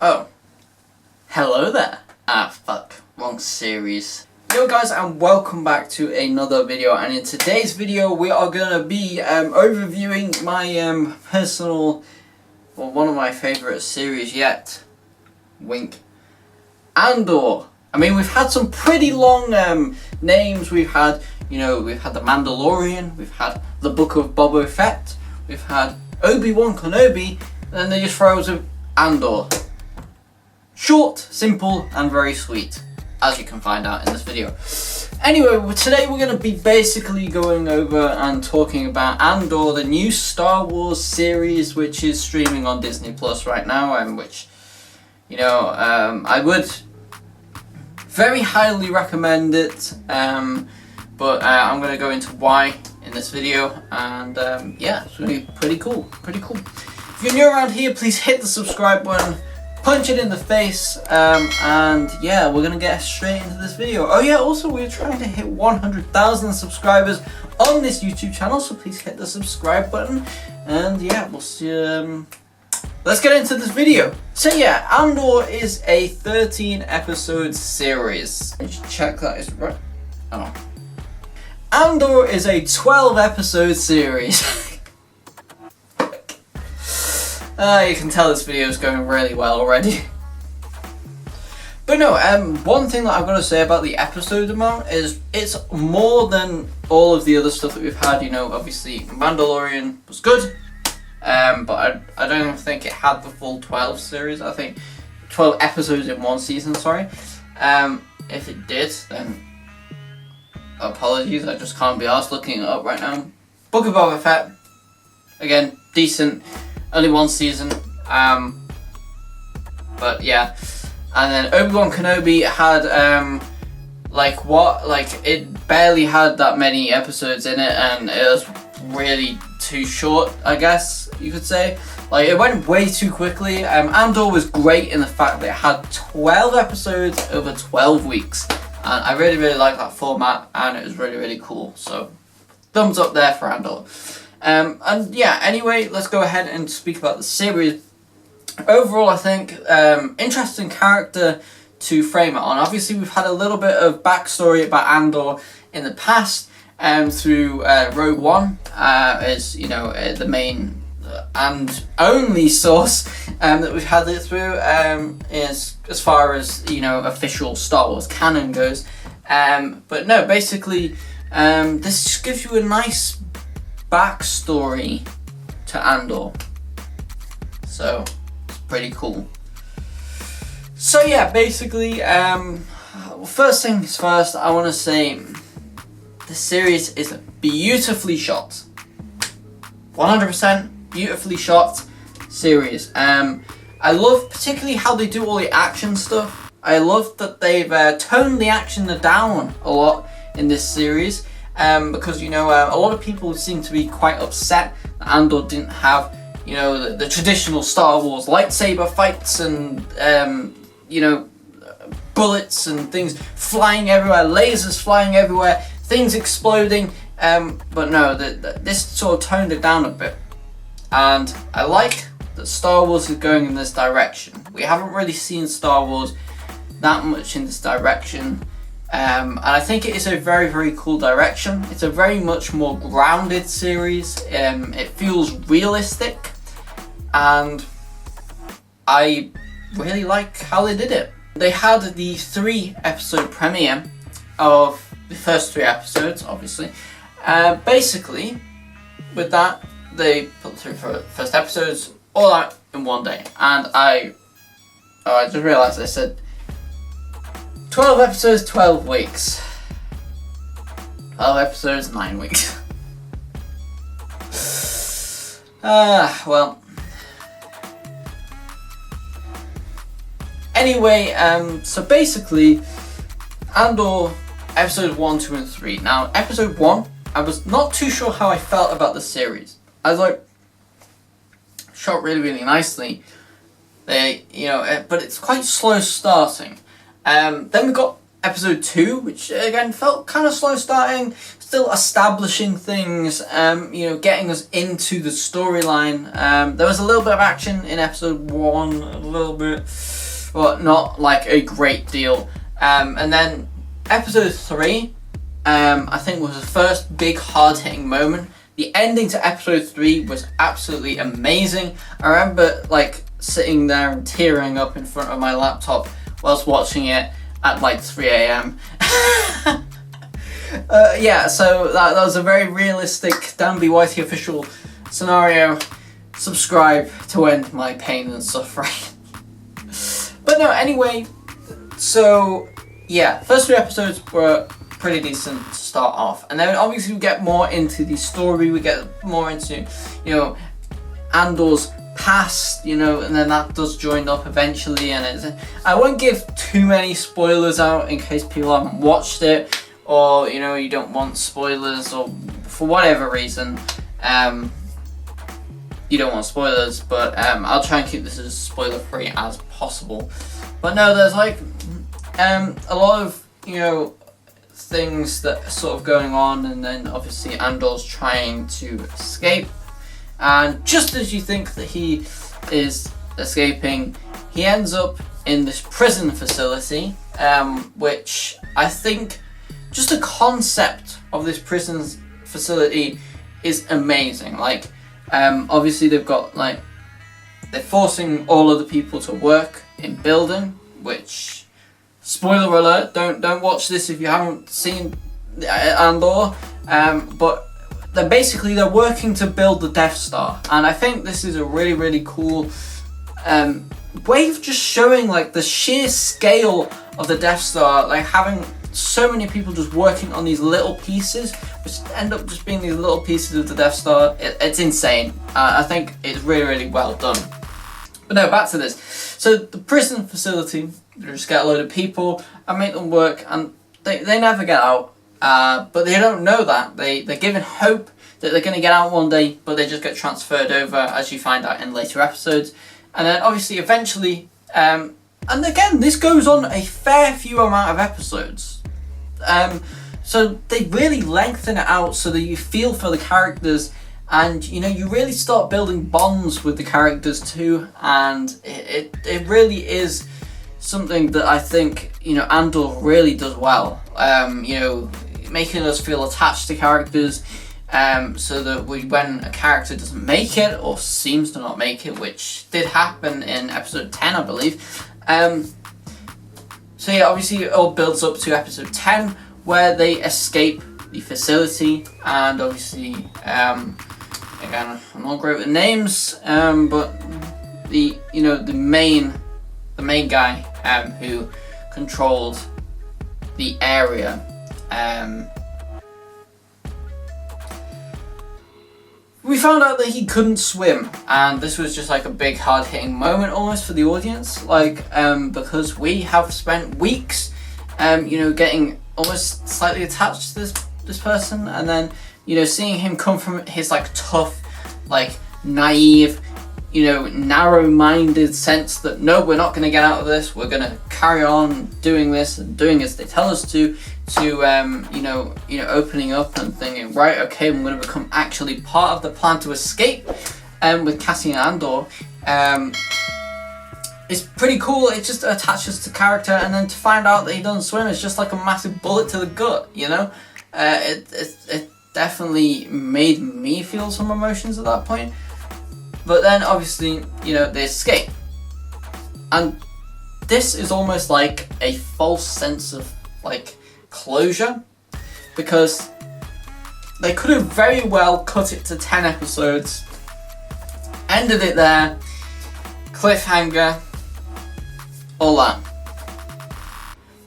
Oh, hello there. Wrong series. Yo guys, and welcome back to another video, and in today's video we are going to be overviewing my personal, well, one of my favourite series yet, wink, Andor. I mean, we've had some pretty long names. We've had The Mandalorian, we've had the Book of Boba Fett, we've had Obi-Wan Kenobi, and then they just throw us with Andor. Short, simple, and very sweet, as you can find out in this video. Anyway, today we're going to be basically going over and talking about Andor, the new Star Wars series, which is streaming on Disney Plus right now, and which, I would very highly recommend it, but I'm going to go into why in this video, and yeah, it's going to be pretty cool. If you're new around here, please hit the subscribe button, punch it in the face, and yeah, we're gonna get straight into this video. Oh yeah, also we're trying to hit 100,000 subscribers on this YouTube channel, so please hit the subscribe button, and yeah, we'll see. Let's get into this video. So yeah, Andor is a 13 episode series. Let's check that is right. Oh. Andor is a 12 episode series. You can tell this video is going really well already. But no, one thing that I've got to say about the episode amount is it's more than all of the other stuff that we've had. Obviously Mandalorian was good, but I don't think it had the full 12 series. I think 12 episodes in one season, sorry. If it did, then apologies, I just can't be arsed looking it up right now. Book of Boba Fett, again, decent. Only one season, but yeah. And then Obi-Wan Kenobi had it barely had that many episodes in it, and it was really too short, I guess you could say. Like, it went way too quickly. Andor was great in the fact that it had 12 episodes over 12 weeks, and I really like that format, and it was really cool. So thumbs up there for Andor. And yeah, anyway, let's go ahead and speak about the series. Overall, I think, interesting character to frame it on. Obviously, we've had a little bit of backstory about Andor in the past, through Rogue One, is, the main and only source that we've had it through, is as far as, official Star Wars canon goes. But no, basically, this just gives you a nice backstory to Andor, so it's pretty cool. So yeah, basically, first things first, I want to say the series is beautifully shot, 100% beautifully shot series. I love particularly how they do all the action stuff. I love that they've toned the action down a lot in this series. Because a lot of people seem to be quite upset that Andor didn't have the traditional Star Wars lightsaber fights and bullets and things flying everywhere, lasers flying everywhere, things exploding. But no, this sort of toned it down a bit, and I like that Star Wars is going in this direction. We haven't really seen Star Wars that much in this direction. And I think it is a very cool direction. It's a very much more grounded series. It feels realistic, and I really like how they did it. They had the 3-episode premiere of the first 3 episodes, obviously. Basically, with that, they put the 3 first episodes all out in one day, and I just realised I said 12 episodes, 12 weeks. 12 episodes, 9 weeks. Well. Anyway, so basically, Andor, episodes 1, 2, and 3. Now, episode 1, I was not too sure how I felt about the series. I was like, shot really nicely. But it's quite slow starting. Then we got episode 2, which again felt kind of slow starting, still establishing things, you know, getting us into the storyline. There was a little bit of action in episode 1, a little bit, but not like a great deal. And then episode 3, I think was the first big hard-hitting moment. The ending to episode 3 was absolutely amazing. I remember like sitting there and tearing up in front of my laptop whilst watching it at like 3 a.m. Yeah, so that was a very realistic Dan B. Whitey official scenario. Subscribe to end my pain and suffering. But no, anyway, so yeah, first 3 episodes were pretty decent to start off, and then obviously we get more into the story, we get more into, you know, Andor's past, you know, and then that does join up eventually, and I won't give too many spoilers out in case people haven't watched it, or, you know, you don't want spoilers, or for whatever reason, you don't want spoilers, but I'll try and keep this as spoiler free as possible. But no, there's like a lot of, you know, things that are sort of going on, and then obviously Andor's trying to escape, and just as you think that he is escaping, he ends up in this prison facility, which I think just the concept of this prison facility is amazing. Like, obviously they've got like, they're forcing all of the people to work in building, which, spoiler alert, don't watch this if you haven't seen Andor, but they're working to build the Death Star, and I think this is a really, really cool way of just showing like the sheer scale of the Death Star, like having so many people just working on these little pieces, which end up just being these little pieces of the Death Star. It's insane. I think it's really, really well done. But no, back to this. So the prison facility, they just get a load of people and make them work, and they never get out. But they don't know that. They're given hope that they're going to get out one day, but they just get transferred over, as you find out in later episodes. And then obviously eventually, and again, this goes on a fair few amount of episodes. So they really lengthen it out so that you feel for the characters, and you know, you really start building bonds with the characters too, and it really is something that I think, you know, Andor really does well. You know, making us feel attached to characters, so that when a character doesn't make it or seems to not make it, which did happen in episode 10, I believe. So yeah, obviously it all builds up to episode 10, where they escape the facility, and obviously, again, I'm not great with names, but the main guy who controlled the area, we found out that he couldn't swim, and this was just like a big hard-hitting moment almost for the audience, like, because we have spent weeks, you know, getting almost slightly attached to this person, and then, you know, seeing him come from his like tough, like naive, you know, narrow-minded sense that no, we're not going to get out of this, we're going to carry on doing this and doing as they tell us to you know, opening up and thinking, right, okay, I'm going to become actually part of the plan to escape, with Cassian Andor. It's pretty cool. It just attaches to character, and then to find out that he doesn't swim is just like a massive bullet to the gut, you know? It definitely made me feel some emotions at that point. But then obviously, you know, they escape. And this is almost like a false sense of like closure, because they could have very well cut it to 10 episodes, ended it there, cliffhanger, all that.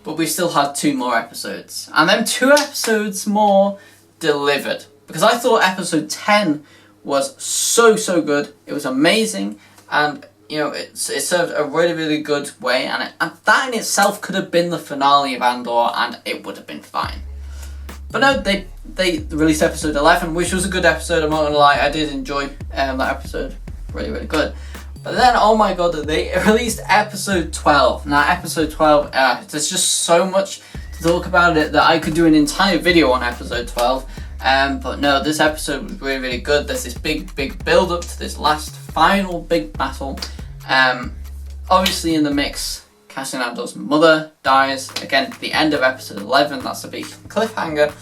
But we still had 2 more episodes, and then 2 episodes more delivered, because I thought episode 10 was so good. It was amazing, and you know, it served a really, really good way, and that in itself could have been the finale of Andor, and it would have been fine. But no, they released episode 11, which was a good episode, I'm not gonna lie. I did enjoy that episode, really, really good. But then, oh my god, they released episode 12. Now, episode 12, there's just so much to to talk about it that I could do an entire video on episode 12. But no, this episode was really, really good. There's this big build up to this last final big battle. Obviously in the mix, Cassian Andor's mother dies. Again, at the end of episode 11, that's a big cliffhanger.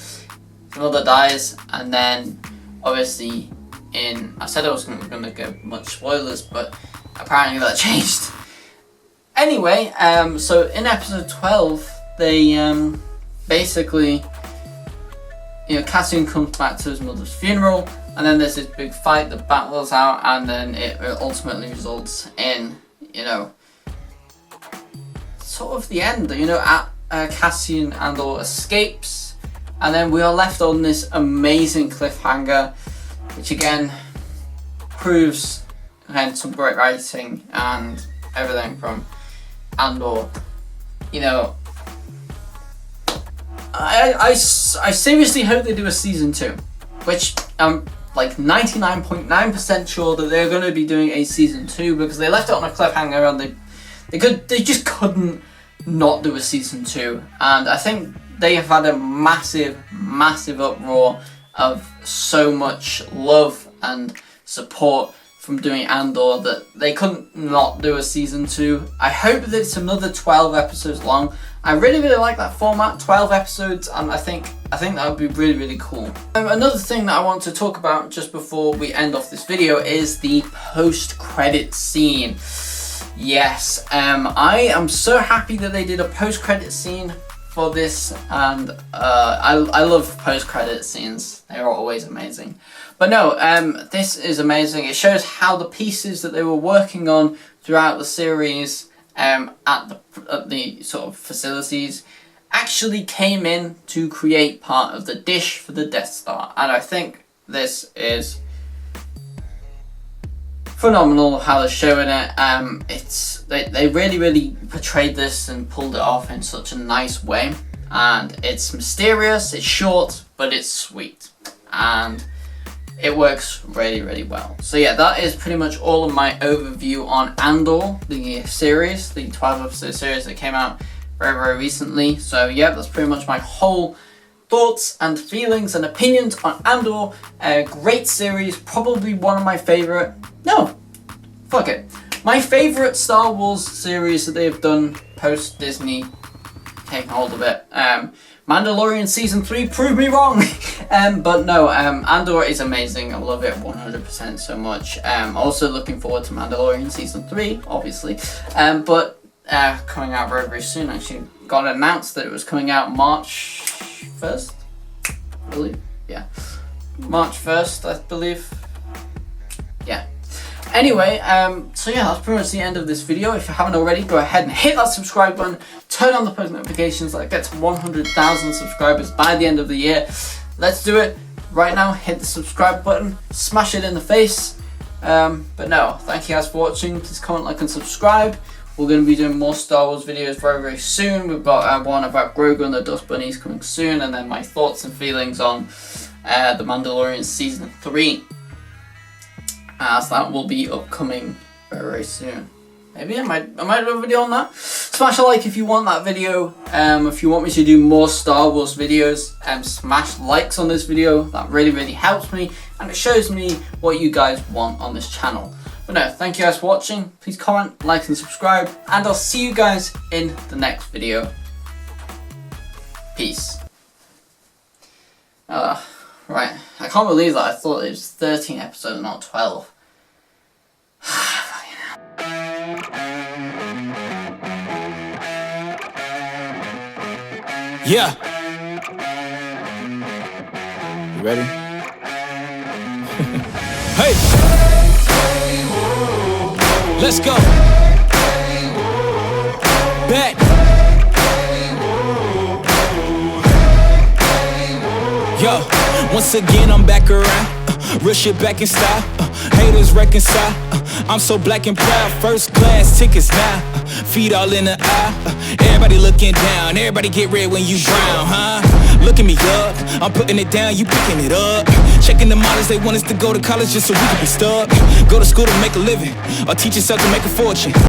His mother dies, and then obviously I said I wasn't going to give much spoilers, but apparently that changed. Anyway, so in episode 12, they basically, Cassian comes back to his mother's funeral, and then there's this big fight, the battle's out, and then it ultimately results in, sort of the end, Cassian Andor escapes, and then we are left on this amazing cliffhanger, which again proves some great writing and everything from Andor. I seriously hope they do a season 2, which I'm like 99.9% sure that they're going to be doing a season 2, because they left it on a cliffhanger and they just couldn't not do a season 2, and I think they have had a massive uproar of so much love and support from doing Andor that they couldn't not do a season 2. I hope that it's another 12 episodes long. I really like that format, 12 episodes, and I think that would be really cool. Another thing that I want to talk about just before we end off this video is the post-credit scene. Yes, I am so happy that they did a post-credit scene for this, and I love post-credit scenes. They're always amazing. But no, this is amazing. It shows how the pieces that they were working on throughout the series at the sort of facilities actually came in to create part of the dish for the Death Star, and I think this is phenomenal how they're showing it. They really portrayed this and pulled it off in such a nice way, and it's mysterious, it's short, but it's sweet, and it works really well. So yeah, that is pretty much all of my overview on Andor, the series, the 12 episode series that came out very recently. So yeah, that's pretty much my whole thoughts and feelings and opinions on Andor. A great series, probably one of my favorite, my favorite Star Wars series that they've done post Disney taking hold of it. Mandalorian season 3 proved me wrong. But no, Andor is amazing. I love it 100% so much. Also looking forward to Mandalorian season 3, obviously. But coming out very soon. Actually got announced that it was coming out March 1st, I believe. Yeah, March 1st, I believe. Yeah. Anyway, so yeah, that's pretty much the end of this video. If you haven't already, go ahead and hit that subscribe button, turn on the post notifications so I get to 100,000 subscribers by the end of the year. Let's do it right now. Hit the subscribe button, smash it in the face. But no, thank you guys for watching. Please comment, like, and subscribe. We're going to be doing more Star Wars videos very soon. We've got one about Grogu and the Dust Bunnies coming soon, and then my thoughts and feelings on The Mandalorian season 3. As that will be upcoming very soon. Maybe I might do a video on that. Smash a like if you want that video. If you want me to do more Star Wars videos, smash likes on this video. That really helps me, and it shows me what you guys want on this channel. But no, thank you guys for watching. Please comment, like, and subscribe, and I'll see you guys in the next video. Peace. Right, I can't believe that. I thought it was 13 episodes, not 12. Yeah. You ready? Hey. Let's go. Bet. Yo, once again I'm back around. Real shit back in style. Haters reconcile. I'm so black and proud. First class tickets now. Feet all in the eye. Everybody looking down. Everybody get red when you drown, huh? Looking me up. I'm putting it down. You picking it up. Checking the models. They want us to go to college just so we can be stuck. Go to school to make a living, or teach yourself to make a fortune.